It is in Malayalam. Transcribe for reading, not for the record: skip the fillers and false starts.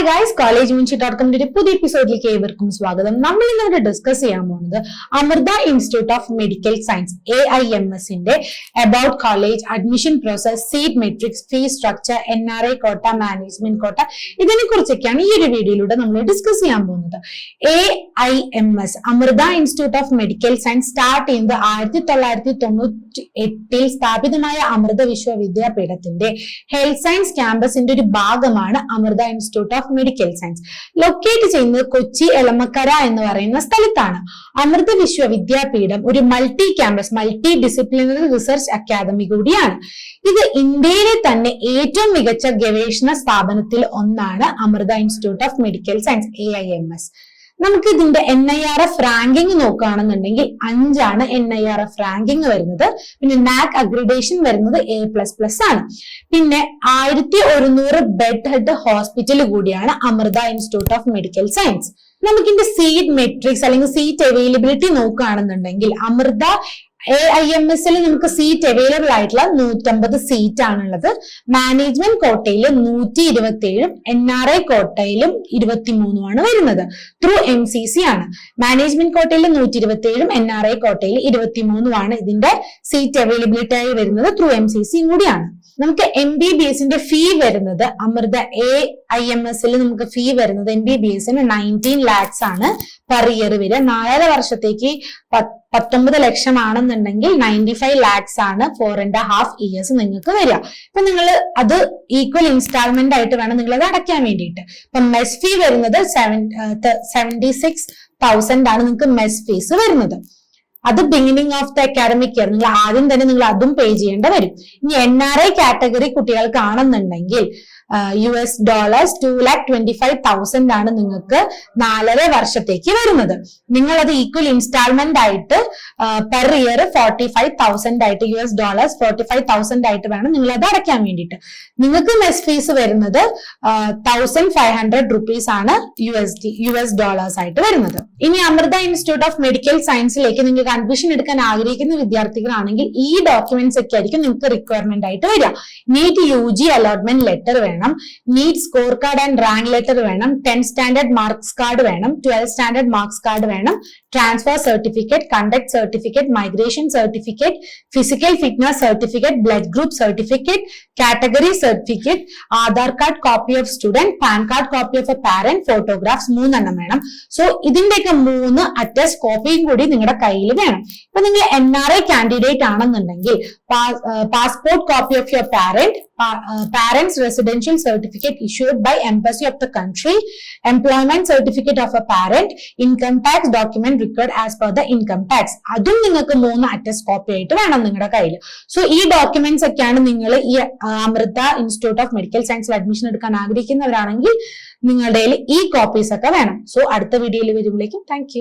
ഹായ് ഗൈസ്, collegemunchi.comന്റെ പുതിയ എപ്പിസോഡിലേക്ക് ഏവർക്കും സ്വാഗതം. നമ്മൾ ഇന്നിവിടെ ഡിസ്കസ് ചെയ്യാൻ പോകുന്നത് Amrita institute of medical science AIMSന്റെ about college admission process, seat matrix, fees structure, NRI quota, management quota, ഇതിനെ കുറിച്ചൊക്കെയാണ് ഈ ഒരു വീഡിയോയിലൂടെ നമ്മൾ ഡിസ്കസ് ചെയ്യാൻ പോകുന്നത്. AIMS Amrita institute of medical science start ചെയ്യുന്നത് 1998 സ്ഥാപിതമായ അമൃത വിശ്വവിദ്യാപീഠത്തിന്റെ ഹെൽത്ത് സയൻസ് ക്യാമ്പസിന്റെ ഒരു ഭാഗമാണ് Amrita institute of medical science. Locate ചെയ്യുന്നത് കൊച്ചി എളമക്കര എന്ന് പറയുന്ന സ്ഥലത്താണ്. അമൃത വിശ്വവിദ്യാപീഠം ഒരു multi campus, multi disciplinary research academy കൂടിയാണ്. ഇത് ഇന്ത്യയിലെ തന്നെ ഏറ്റവും മികച്ച ഗവേഷണ സ്ഥാപനത്തിൽ ഒന്നാണ് Amrita institute of medical science AIMS. നമുക്ക് ഇതിന്റെ NIRF റാങ്കിങ് നോക്കുകയാണെന്നുണ്ടെങ്കിൽ 5 ആണ് NIRF റാങ്കിങ് വരുന്നത്. പിന്നെ NAC അഗ്രിഡേഷൻ വരുന്നത് A++ ആണ്. പിന്നെ 1100 ബെഡ് ഹെഡ് ഹോസ്പിറ്റൽ കൂടിയാണ് Amrita institute of medical science. നമുക്കിന്റെ സീറ്റ് മെട്രിക്സ് അല്ലെങ്കിൽ സീറ്റ് അവൈലബിലിറ്റി നോക്കുകയാണെന്നുണ്ടെങ്കിൽ അമൃത AIMSൽ നമുക്ക് സീറ്റ് അവൈലബിൾ ആയിട്ടുള്ള 150 സീറ്റ് ആണുള്ളത്. മാനേജ്മെന്റ് കോട്ടയിൽ 127, NRI കോട്ടയിലും 23 ആണ് വരുന്നത്. ത്രൂ MCC ആണ്. മാനേജ്മെന്റ് കോട്ടയിൽ 127, NRI കോട്ടയിൽ 23 ആണ് ഇതിന്റെ സീറ്റ് അവൈലബിലിറ്റി ആയി വരുന്നത്. ത്രൂ MCC കൂടിയാണ്. നമുക്ക് MBBSന്റെ ഫീ വരുന്നത് അമൃത AIMSൽ നമുക്ക് ഫീ വരുന്നത് MBBSന് 19 lakhs ആണ് പെർ ഇയർ വരിക. 4.5 വർഷത്തേക്ക് 19 ലക്ഷം ആണെന്നുണ്ടെങ്കിൽ 95 lakhs ആണ് 4.5 years നിങ്ങൾക്ക് വരിക. ഇപ്പൊ നിങ്ങൾ അത് ഈക്വൽ ഇൻസ്റ്റാൾമെന്റ് ആയിട്ട് വേണം നിങ്ങൾ അത് അടയ്ക്കാൻ വേണ്ടിയിട്ട്. ഇപ്പൊ മെസ് ഫീ വരുന്നത് 76,000 ആണ് നിങ്ങൾക്ക് മെസ് ഫീസ് വരുന്നത്. അത് beginning of the academic year. നിങ്ങൾ ആദ്യം തന്നെ നിങ്ങൾ അതും പേ ചെയ്യേണ്ട വരും. ഇനി NRI കാറ്റഗറി കുട്ടികൾക്കാണെന്നുണ്ടെങ്കിൽ US dollars 2,25,000 ആണ് നിങ്ങൾക്ക് 4.5 വർഷത്തേക്ക് വരുന്നത്. നിങ്ങൾ അത് ഈക്വൽ ഇൻസ്റ്റാൾമെന്റ് ആയിട്ട് പെർ ഇയർ 45,000 ആയിട്ട് US dollars 45,000 ആയിട്ട് വേണം നിങ്ങൾ അത് അടയ്ക്കാൻ വേണ്ടിയിട്ട്. നിങ്ങൾക്ക് മെസ് ഫീസ് വരുന്നത് 1,500 rupees ആണ് US dollars ആയിട്ട് വരുന്നത്. ഇനി അമൃത ഇൻസ്റ്റിറ്റ്യൂട്ട് ഓഫ് മെഡിക്കൽ സയൻസിലേക്ക് നിങ്ങൾക്ക് അഡ്മിഷൻ എടുക്കാൻ ആഗ്രഹിക്കുന്ന വിദ്യാർത്ഥികളാണെങ്കിൽ ഈ ഡോക്യുമെന്റ്സ് ഒക്കെ ആയിരിക്കും നിങ്ങൾക്ക് റിക്വയർമെന്റ് ആയിട്ട് വരിക. നീറ്റ് UG അലോട്ട്മെന്റ് ലെറ്റർ വേണം, NEET score card and rank letter വേണം, 10th സ്റ്റാൻഡേർഡ് മാർക്സ് കാർഡ് വേണം, 12th സ്റ്റാൻഡേർഡ് മാർക്സ് കാർഡ് വേണം, transfer certificate, conduct certificate, migration certificate, physical fitness certificate, blood group certificate, category certificate, Aadhaar card copy of student, PAN card copy of a parent, photographs 3 എണ്ണം വേണം. സോ ഇതിന്റെയൊക്കെ 3 അറ്റസ്റ്റ് കോപ്പിയും കൂടി നിങ്ങളുടെ കയ്യിൽ വേണം. ഇപ്പൊ നിങ്ങൾ NRI കാൻഡിഡേറ്റ് ആണെന്നുണ്ടെങ്കിൽ passport copy of your parents residential certificate issued by embassy of the country, employment certificate of a parent, income tax document required as per the income tax. അതും നിങ്ങൾക്ക് 3 അറ്റസ്റ്റ് കോപ്പി ആയിട്ട് വേണം നിങ്ങളുടെ കയ്യിൽ. സോ ഈ ഡോക്യുമെന്റ്സ് ഒക്കെയാണ് നിങ്ങൾ ഈ അമൃത ഇൻസ്റ്റിറ്റ്യൂട്ട് ഓഫ് മെഡിക്കൽ സയൻസിൽ അഡ്മിഷൻ എടുക്കാൻ ആഗ്രഹിക്കുന്നവരാണെങ്കിൽ നിങ്ങളുടെ ഈ കോപ്പീസ് ഒക്കെ വേണം. സോ അടുത്ത വീഡിയോയിൽ വരുമ്പോഴേക്കും താങ്ക് യു.